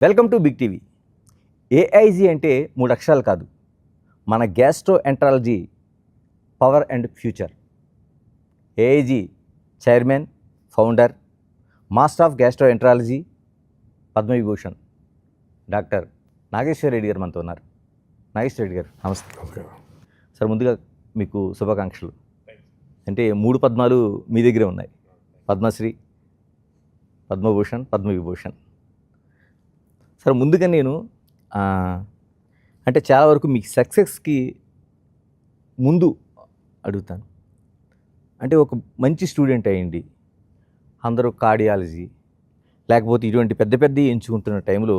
Welcome to Big TV. AIG అంటే 3 అక్షరాలు కాదు, మన gastroenterology power and future. AIG chairman, founder, master of gastroenterology, Padma Vibhushan doctor Nageswara Reddy గారు మనతో ఉన్నారు. నాగేశ్వర రెడ్డి గారు నమస్తే. ఓకే సార్, ముందుగా మీకు శుభాకాంక్షలు. అంటే 3 పద్మాలు మీ దగ్గరే ఉన్నాయి: పద్మశ్రీ, పద్మభూషణ్, పద్మవిభూషణ్. సార్, ముందుగా నేను అంటే చాలా వరకు మీకు సక్సెస్కి ముందు అడుగుతాను. అంటే ఒక మంచి స్టూడెంట్ అయ్యండి, అందరూ కార్డియాలజీ లేకపోతే ఇటువంటి పెద్ద పెద్దవి ఎంచుకుంటున్న టైంలో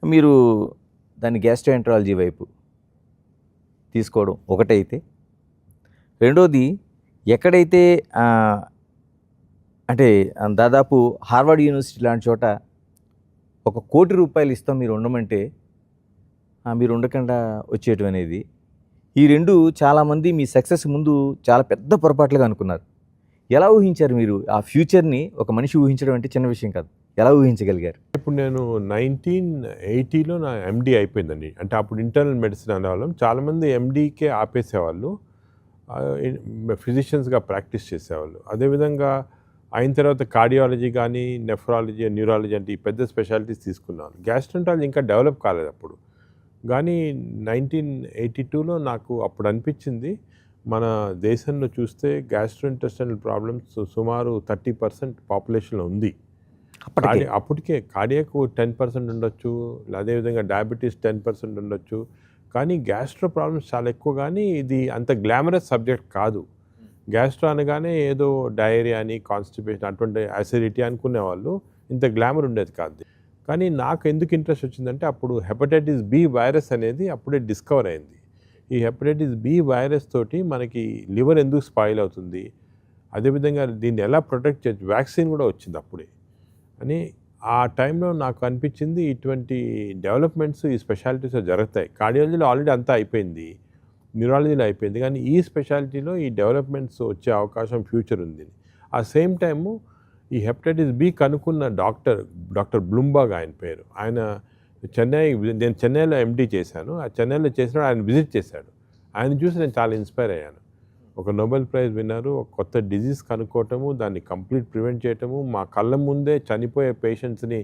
మీరు దాన్ని గ్యాస్ట్రోఎంట్రాలజీ వైపు తీసుకోవడం ఒకటైతే, రెండోది ఎక్కడైతే అంటే దాదాపు హార్వర్డ్ యూనివర్సిటీ లాంటి చోట ₹1 కోటి ఇస్తాం మీరు ఉండమంటే మీరు ఉండకుండా వచ్చేయటం అనేది, ఈ రెండు చాలామంది మీ సక్సెస్ ముందు చాలా పెద్ద పొరపాట్లుగా అనుకున్నారు. ఎలా ఊహించారు మీరు ఆ ఫ్యూచర్ని? ఒక మనిషి ఊహించడం అంటే చిన్న విషయం కాదు. ఎలా ఊహించగలిగారు? ఇప్పుడు నేను 1980లో నా ఎండి అయిపోయిందండి. అంటే అప్పుడు ఇంటర్నల్ మెడిసిన్ అనేవాళ్ళం. చాలామంది ఎండీకే ఆపేసేవాళ్ళు, ఫిజిషియన్స్గా ప్రాక్టీస్ చేసేవాళ్ళు. అదేవిధంగా అయిన తర్వాత కార్డియాలజీ కానీ, నెఫ్రాలజీ, న్యూరాలజీ అంటే ఈ పెద్ద స్పెషాలిటీస్ తీసుకున్నాను. గ్యాస్ట్రోఎంట్రాలజీ ఇంకా డెవలప్ కాలేదు అప్పుడు. కానీ 1982లో నాకు అప్పుడు అనిపించింది, మన దేశంలో చూస్తే గ్యాస్ట్రోఇంటెస్టైనల్ ప్రాబ్లమ్స్ సుమారు 30% పాపులేషన్లో ఉంది. అప్పటికే కార్డియాక్ 10% ఉండొచ్చు, అదేవిధంగా డయాబెటీస్ 10% ఉండొచ్చు. కానీ గ్యాస్ట్రో ప్రాబ్లమ్స్ చాలా ఎక్కువ. కానీ ఇది అంత గ్లామరస్ సబ్జెక్ట్ కాదు. గ్యాస్ట్రో అనగానే ఏదో డయేరియా అని, కాన్స్టిపేషన్, అటువంటి అసిడిటీ అనుకునేవాళ్ళు. ఇంత గ్లామర్ ఉండేది కాదు. కానీ నాకు ఎందుకు ఇంట్రెస్ట్ వచ్చిందంటే, అప్పుడు హెపటైటిస్ బి వైరస్ అనేది అప్పుడే డిస్కవర్ అయింది. ఈ హెపటైటిస్ బి వైరస్ తోటి మనకి లివర్ ఎందుకు స్పాయిల్ అవుతుంది, అదేవిధంగా దీన్ని ఎలా ప్రొటెక్ట్ చేయొచ్చు, వ్యాక్సిన్ కూడా వచ్చింది అప్పుడే అని ఆ టైంలో నాకు అనిపించింది. ఇటువంటి డెవలప్మెంట్స్ ఈ స్పెషాలిటీస్లో జరుగుతాయి. కార్డియాలజీలో ఆల్రెడీ అంతా అయిపోయింది, న్యూరాలజీలో అయిపోయింది, కానీ ఈ స్పెషాలిటీలో ఈ డెవలప్మెంట్స్ వచ్చే అవకాశం ఫ్యూచర్ ఉంది. ఆ సేమ్ టైము ఈ హెపటైటిస్ బి కనుక్కున్న డాక్టర్ బ్లూంబర్గ్ ఆయన పేరు. ఆయన నేను చెన్నైలో ఎండి చేశాను. ఆ చెన్నైలో చేసినప్పుడు ఆయన విజిట్ చేశాడు. ఆయన చూసి నేను చాలా ఇన్స్పైర్ అయ్యాను. ఒక నోబెల్ ప్రైజ్ విన్నారు, ఒక కొత్త డిజీజ్ కనుక్కోవటము, దాన్ని కంప్లీట్ ప్రివెంట్ చేయటము, మా కళ్ళ ముందే చనిపోయే పేషెంట్స్ని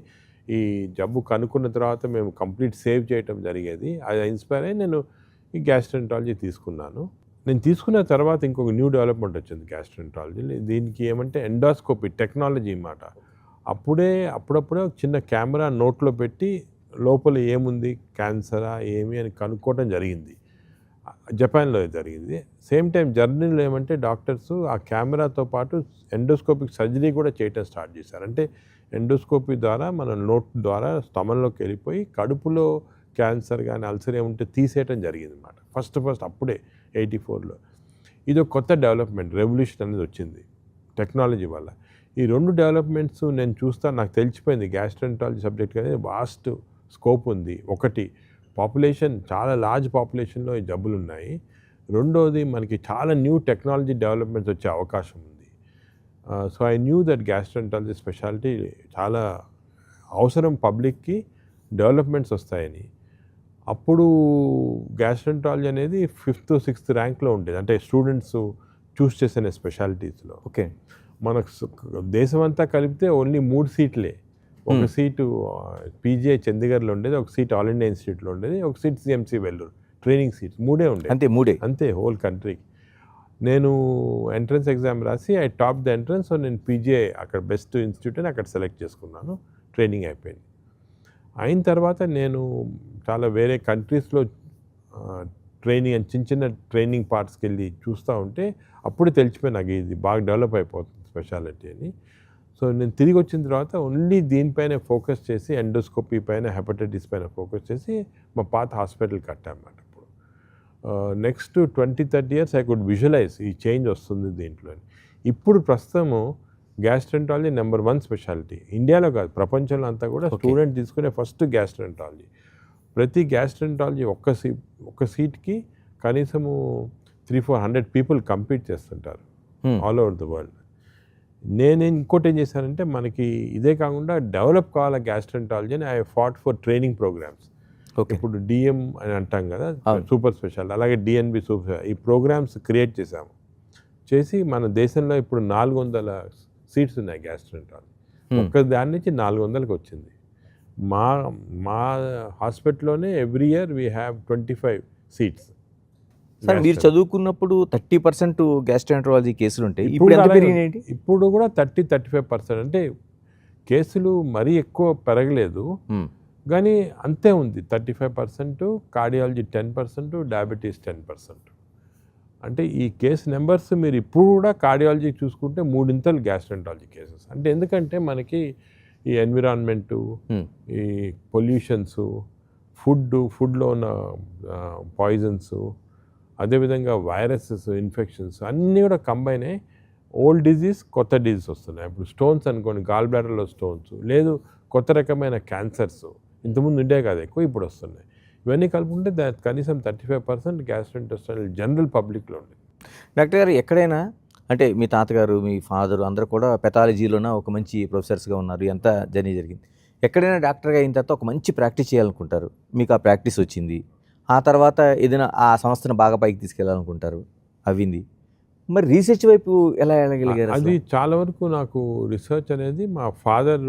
ఈ జబ్బు కనుక్కున్న తర్వాత మేము కంప్లీట్ సేవ్ చేయటం జరిగేది. అది ఇన్స్పైర్ అయ్యి నేను ఈ గ్యాస్ట్రోఎంట్రాలజీ తీసుకున్నాను. నేను తీసుకున్న తర్వాత ఇంకొక న్యూ డెవలప్మెంట్ వచ్చింది గ్యాస్ట్రోఎంట్రాలజీ. దీనికి ఏమంటే ఎండోస్కోపీ టెక్నాలజీ అన్నమాట. అప్పుడప్పుడే చిన్న కెమెరా నోట్లో పెట్టి లోపల ఏముంది, క్యాన్సరా ఏమి అని కనుక్కోవడం జరిగింది. జపాన్లో జరిగింది. సేమ్ టైం జర్నీలో ఏమంటే డాక్టర్స్ ఆ కెమెరాతో పాటు ఎండోస్కోపిక్ సర్జరీ కూడా చేయటం స్టార్ట్ చేశారు. అంటే ఎండోస్కోపీ ద్వారా మన నోట్ ద్వారా స్టమన్లోకి వెళ్ళిపోయి కడుపులో క్యాన్సర్ కానీ అల్సర్ ఏముంటే తీసేయటం జరిగింది అన్నమాట. ఫస్ట్ అప్పుడే 84లో. ఇది ఒక కొత్త డెవలప్మెంట్, రెవల్యూషన్ అనేది వచ్చింది టెక్నాలజీ వల్ల. ఈ 2 డెవలప్మెంట్స్ నేను చూస్తా, నాకు తెలిసిపోయింది గ్యాస్ట్రోఎంట్రాలజీ సబ్జెక్ట్ అనేది వాస్ట్ స్కోప్ ఉంది. ఒకటి, పాపులేషన్ చాలా లార్జ్ పాపులేషన్లో ఈ జబ్బులు ఉన్నాయి. రెండోది, మనకి చాలా న్యూ టెక్నాలజీ డెవలప్మెంట్స్ వచ్చే అవకాశం ఉంది. So I knew that gastroenterology speciality చాలా అవసరం పబ్లిక్కి, డెవలప్మెంట్స్ వస్తాయని. అప్పుడు గ్యాస్ట్రోఎంట్రాలజీ అనేది 5th, 6th ర్యాంక్లో ఉండేది, అంటే స్టూడెంట్స్ చూస్ చేసిన స్పెషాలిటీస్లో. ఓకే, మనకు దేశం అంతా కలిపితే ఓన్లీ 3 సీట్లే. ఒక సీటు పీజీఐ చండీగఢ్లో ఉండేది, ఒక సీట్ ఆల్ ఇండియా ఇన్స్టిట్యూట్లో ఉండేది, ఒక seat CMC Vellore training seats. 3 ఉండేది అంతే హోల్ కంట్రీ. నేను ఎంట్రన్స్ ఎగ్జామ్ రాసి I top the entrance. So నేను పీజీఐ అక్కడ బెస్ట్ ఇన్స్టిట్యూట్ అని అక్కడ సెలెక్ట్ చేసుకున్నాను. ట్రైనింగ్ అయిపోయింది. అయిన తర్వాత నేను చాలా వేరే కంట్రీస్లో ట్రైనింగ్ అని చిన్న ట్రైనింగ్ పార్ట్స్కి వెళ్ళి చూస్తూ ఉంటే అప్పుడు తెలిసిపోయి నాకు ఇది బాగా డెవలప్ అయిపోతుంది స్పెషాలిటీ అని. సో నేను తిరిగి వచ్చిన తర్వాత ఓన్లీ దీనిపైన ఫోకస్ చేసి, ఎండోస్కోపీ పైన, హెపటైటిస్ పైన ఫోకస్ చేసి మా పాత హాస్పిటల్ కట్టామన్నమాట. ఇప్పుడు next 20-30 years I could visualize ఈ చేంజ్ వస్తుంది దీంట్లో. ఇప్పుడు ప్రస్తుతము గ్యాస్ట్రోఎంట్రాలజీ నెంబర్ 1 స్పెషాలిటీ ఇండియాలో కాదు, ప్రపంచంలో అంతా కూడా. స్టూడెంట్ తీసుకునే ఫస్ట్ గ్యాస్ట్రోఎంట్రాలజీ. ప్రతి గ్యాస్ట్రోఎంట్రాలజీ ఒక్క సీట్కి కనీసము 300-400 పీపుల్ కంపీట్ చేస్తుంటారు ఆల్ ఓవర్ ద వరల్డ్. నేను ఇంకోటి ఏం చేశానంటే మనకి ఇదే కాకుండా డెవలప్ కావాలా గ్యాస్ట్రెంటాలజీ అని I fought for training programs. Okay. ఇప్పుడు డిఎం అని అంటాం కదా, అవును. సూపర్ స్పెషాలిటీ, అలాగే డిఎన్బి సూపర్, ఈ ప్రోగ్రామ్స్ క్రియేట్ చేశాము. చేసి మన దేశంలో ఇప్పుడు 400 సీట్స్ ఉన్నాయి గ్యాస్ట్రెంటాలజీ. ఒక్క దాని నుంచి 400కి వచ్చింది. మా మా హాస్పిటల్లోనే every year we have 25 seats. Sir మీరు చదువుకున్నప్పుడు 30% గ్యాస్ట్రోఎంటరాలజీ కేసులు ఉంటాయి, ఇప్పుడు ఇప్పుడు ఎంత అలాగే పెరిగినాయండి? ఇప్పుడు కూడా 30-35%. అంటే కేసులు మరీ ఎక్కువ పెరగలేదు, కానీ అంతే ఉంది. 35% కార్డియాలజీ, 10% డయాబెటీస్ 10%. అంటే ఈ కేసు నెంబర్స్ మీరు ఇప్పుడు కూడా కార్డియాలజీ చూసుకుంటే 3 గ్యాస్ట్రెంటాలజీ కేసెస్. అంటే ఎందుకంటే మనకి ఈ ఎన్విరాన్మెంటు, ఈ పొల్యూషన్స్, ఫుడ్లో ఉన్న పాయిజన్స్, అదేవిధంగా వైరసెస్, ఇన్ఫెక్షన్స్ అన్నీ కూడా కంబైన్ అయ్యి ఓల్డ్ డిజీజ్, కొత్త డిజీజ్ వస్తున్నాయి. ఇప్పుడు స్టోన్స్ అనుకోండి, గాల్ బ్లాడర్లో స్టోన్స్, లేదు కొత్త రకమైన క్యాన్సర్స్ ఇంతకుముందు ఉండే కాదు, ఎక్కువ ఇప్పుడు వస్తున్నాయి. ఇవన్నీ కలుపుకుంటే కనీసం 35% గ్యాస్ట్రోఇంటెస్టైనల్ జనరల్ పబ్లిక్లో ఉంది. డాక్టర్ గారు ఎక్కడైనా అంటే మీ తాతగారు, మీ ఫాదర్ అందరూ కూడా పెథాలజీలోన ఒక మంచి ప్రొఫెసర్స్గా ఉన్నారు, ఎంత జర్నీ జరిగింది. ఎక్కడైనా డాక్టర్గా అయిన తర్వాత ఒక మంచి ప్రాక్టీస్ చేయాలనుకుంటారు, మీకు ఆ ప్రాక్టీస్ వచ్చింది. ఆ తర్వాత ఏదైనా ఆ సంస్థను బాగా పైకి తీసుకెళ్ళాలనుకుంటారు, అవ్వింది. మరి రీసెర్చ్ వైపు ఎలా వెళ్ళగలిగారు? అది చాలా వరకు నాకు రీసెర్చ్ అనేది మా ఫాదర్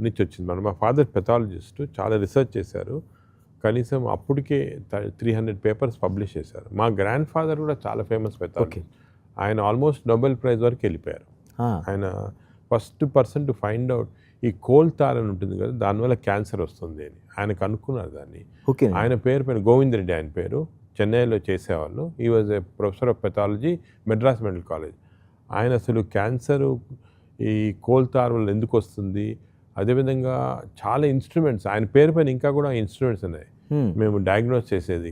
నుంచి వచ్చింది. మా ఫాదర్ పెథాలజిస్ట్, చాలా రీసెర్చ్ చేశారు. కనీసం అప్పటికే 300 పేపర్స్ పబ్లిష్ చేశారు. మా గ్రాండ్ ఫాదర్ కూడా చాలా ఫేమస్ పెథాలజిస్ట్. ఆయన ఆల్మోస్ట్ నోబెల్ ప్రైజ్ వరకు వెళ్ళిపోయారు. ఆయన first person to find out ఈ కోల్ తార్ అని ఉంటుంది కదా, దానివల్ల క్యాన్సర్ వస్తుంది అని ఆయన కనుక్కున్నారు దాన్ని. ఆయన పేరు గోవింద్ రెడ్డి, ఆయన పేరు. చెన్నైలో చేసేవాళ్ళు. ఈ was a professor of pathology, Madras medical college. ఆయన అసలు క్యాన్సరు ఈ కోల్ తార్ వల్ల ఎందుకు వస్తుంది, అదేవిధంగా చాలా ఇన్స్ట్రుమెంట్స్ ఆయన పేరు పైన ఇంకా కూడా ఇన్స్ట్రుమెంట్స్ ఉన్నాయి మేము డయాగ్నోస్ చేసేది.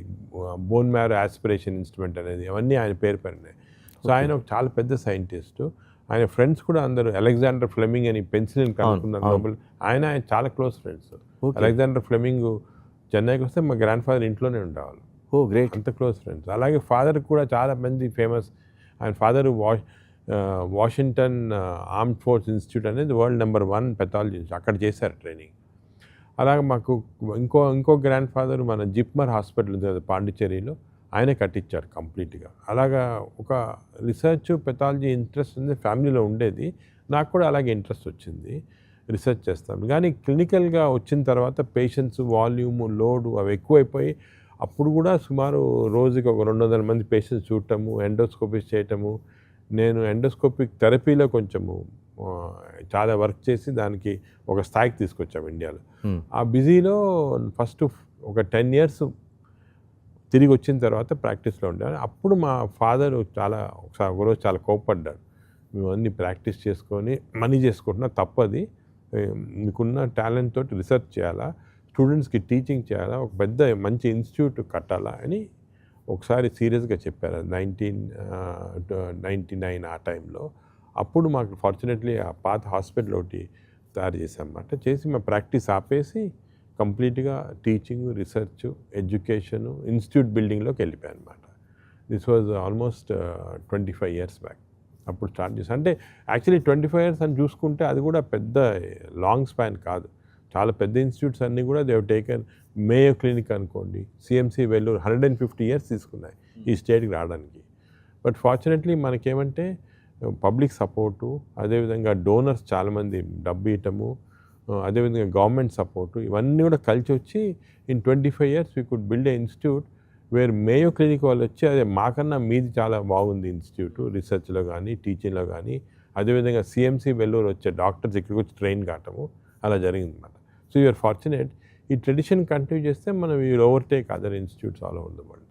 బోన్ మ్యారో ఆస్పిరేషన్ ఇన్స్ట్రుమెంట్ అనేది, అవన్నీ ఆయన పేరు పైన ఉన్నాయి. సో ఆయన ఒక చాలా పెద్ద సైంటిస్టు. ఆయన ఫ్రెండ్స్ కూడా అందరూ, అలెగ్జాండర్ ఫ్లెమింగ్ అని పెన్సిలిన్ కనుక్కున్నారు నోబెల్, ఆయన చాలా క్లోజ్ ఫ్రెండ్స్. అలెగ్జాండర్ ఫ్లెమింగ్ చెన్నైకి వస్తే మా గ్రాండ్ ఫాదర్ ఇంట్లోనే ఉండేవాళ్ళు. ఓ గ్రేట్, అంత క్లోజ్ ఫ్రెండ్స్. అలాగే ఫాదర్ కూడా చాలా మంది ఫేమస్. ఆయన father Washington armed force institute అనేది వరల్డ్ నెంబర్ 1 పెథాలజీ, అక్కడ చేశారు ట్రైనింగ్. అలాగే మాకు ఇంకో గ్రాండ్ ఫాదర్ మన జిప్మర్ హాస్పిటల్ ఉంది కదా పాండిచ్చేరిలో, ఆయనే కట్టించారు కంప్లీట్గా. అలాగా ఒక రీసెర్చ్ పెథాలజీ ఇంట్రెస్ట్ ఉంది ఫ్యామిలీలో ఉండేది. నాకు కూడా అలాగే ఇంట్రెస్ట్ వచ్చింది, రీసెర్చ్ చేస్తాం. కానీ క్లినికల్గా వచ్చిన తర్వాత పేషెంట్స్ వాల్యూము, లోడు అవి ఎక్కువైపోయి అప్పుడు కూడా సుమారు రోజుకి ఒక 200 మంది పేషెంట్స్ చూడటము, ఎండోస్కోపీ చేయటము. నేను ఎండోస్కోపిక్ థెరపీలో కొంచెము చాలా వర్క్ చేసి దానికి ఒక స్థాయికి తీసుకొచ్చాము ఇండియాలో. ఆ బిజీలో ఫస్ట్ ఒక 10 years తిరిగి వచ్చిన తర్వాత ప్రాక్టీస్లో ఉండేవాడు. అప్పుడు మా ఫాదర్ ఒకరోజు చాలా కోప్పడ్డాడు. మేము అన్ని ప్రాక్టీస్ చేసుకొని మనీ చేసుకుంటున్నా, తప్పది, మీకున్న టాలెంట్ తోటి రీసెర్చ్ చేయాలా, స్టూడెంట్స్కి టీచింగ్ చేయాలా, ఒక పెద్ద మంచి ఇన్స్టిట్యూట్ కట్టాలా అని ఒకసారి సీరియస్గా చెప్పారు. 1999 ఆ టైంలో. అప్పుడు మాకు ఫార్చునేట్లీ ఆ పాత హాస్పిటల్ ఒకటి తయారు చేసామన్నమాట. చేసి మా ప్రాక్టీస్ ఆపేసి కంప్లీట్గా టీచింగ్, రీసెర్చ్, ఎడ్యుకేషను, ఇన్స్టిట్యూట్ బిల్డింగ్లోకి వెళ్ళిపోయాను అనమాట. This was almost 25 years back. అప్పుడు స్టార్ట్ చేశాను. అంటే యాక్చువల్లీ 25 years అని చూసుకుంటే అది కూడా పెద్ద లాంగ్ స్పాన్ కాదు. చాలా పెద్ద ఇన్స్టిట్యూట్స్ అన్నీ కూడా దేవ్ టేకన్. మేయో క్లినిక్ అనుకోండి, సిఎంసి వెల్లూరు 150 years తీసుకున్నాయి ఈ స్టేట్కి రావడానికి. బట్ ఫార్చునేట్లీ మనకేమంటే పబ్లిక్ సపోర్టు, అదేవిధంగా డోనర్స్ చాలామంది డబ్బు ఇవ్వటము, అదేవిధంగా గవర్నమెంట్ సపోర్టు, ఇవన్నీ కూడా కలిసి వచ్చి in 25 years we could build a institute where Mayo Clinic వాళ్ళు వచ్చి అదే మాకన్నా మీది చాలా బాగుంది ఇన్స్టిట్యూట్, రీసెర్చ్లో కానీ టీచింగ్లో కానీ. అదేవిధంగా సిఎంసి వెల్లూరు వచ్చే డాక్టర్స్ ఇక్కడికి వచ్చి ట్రైన్ కావటము అలా జరిగిందన్నమాట. So you're fortunate. ఈ ట్రెడిషన్ కంటిన్యూ చేస్తే మనం you overtake other institutes all over the world.